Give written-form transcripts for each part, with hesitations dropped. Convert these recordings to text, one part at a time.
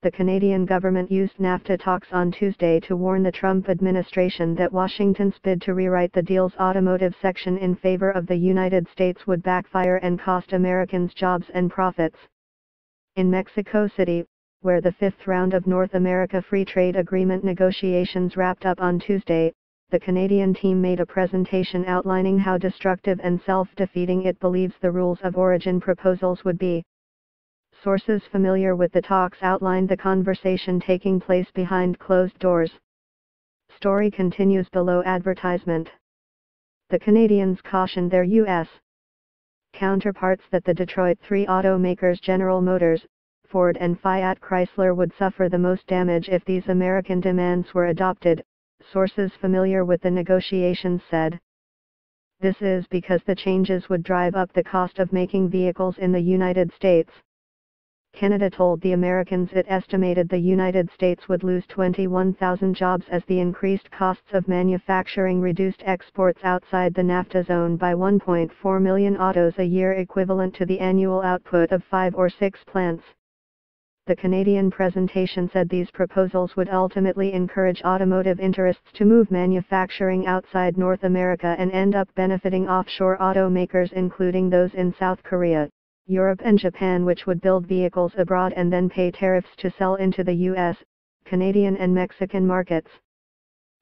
The Canadian government used NAFTA talks on Tuesday to warn the Trump administration that Washington's bid to rewrite the deal's automotive section in favor of the United States would backfire and cost Americans jobs and profits. In Mexico City, where the fifth round of North America Free Trade Agreement negotiations wrapped up on Tuesday, the Canadian team made a presentation outlining how destructive and self-defeating it believes the rules of origin proposals would be. Sources familiar with the talks outlined the conversation taking place behind closed doors. Story continues below advertisement. The Canadians cautioned their U.S. counterparts that the Detroit 3 automakers General Motors, Ford and Fiat Chrysler would suffer the most damage if these American demands were adopted, sources familiar with the negotiations said. This is because the changes would drive up the cost of making vehicles in the United States. Canada told the Americans it estimated the United States would lose 21,000 jobs as the increased costs of manufacturing reduced exports outside the NAFTA zone by 1.4 million autos a year, equivalent to the annual output of 5 or 6 plants. The Canadian presentation said these proposals would ultimately encourage automotive interests to move manufacturing outside North America and end up benefiting offshore automakers, including those in South Korea, Europe and Japan, which would build vehicles abroad and then pay tariffs to sell into the U.S., Canadian and Mexican markets.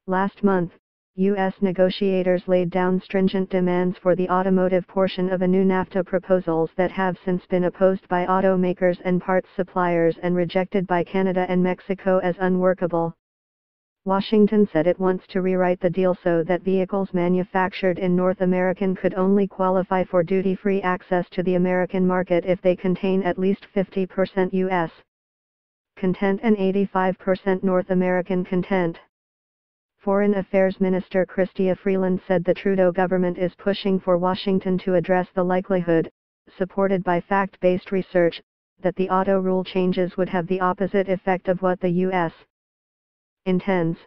Last month, U.S. negotiators laid down stringent demands for the automotive portion of a new NAFTA proposals that have since been opposed by automakers and parts suppliers and rejected by Canada and Mexico as unworkable. Washington said it wants to rewrite the deal so that vehicles manufactured in North America could only qualify for duty-free access to the American market if they contain at least 50% U.S. content and 85% North American content. Foreign Affairs Minister Chrystia Freeland said the Trudeau government is pushing for Washington to address the likelihood, supported by fact-based research, that the auto rule changes would have the opposite effect of what the U.S. intends.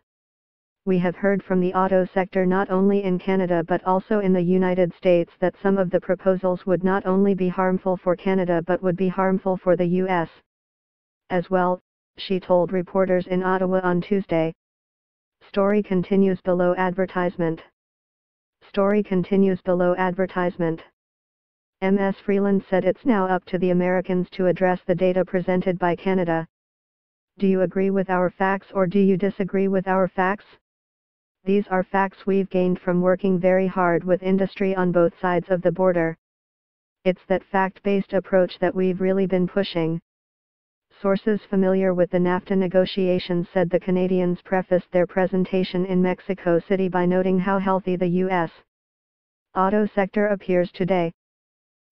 We have heard from the auto sector not only in Canada but also in the United States that some of the proposals would not only be harmful for Canada but would be harmful for the U.S. as well, she told reporters in Ottawa on Tuesday. Story continues below advertisement. Story continues below advertisement. Ms. Freeland said it's now up to the Americans to address the data presented by Canada. Do you agree with our facts or do you disagree with our facts? These are facts we've gained from working very hard with industry on both sides of the border. It's that fact-based approach that we've really been pushing. Sources familiar with the NAFTA negotiations said the Canadians prefaced their presentation in Mexico City by noting how healthy the U.S. auto sector appears today.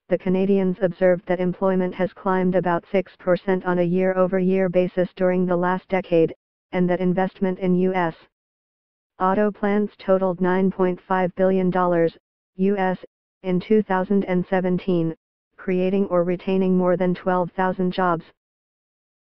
The Canadians observed that employment has climbed about 6% on a year-over-year basis during the last decade, and that investment in U.S. auto plants totaled $9.5 billion, U.S., in 2017, creating or retaining more than 12,000 jobs.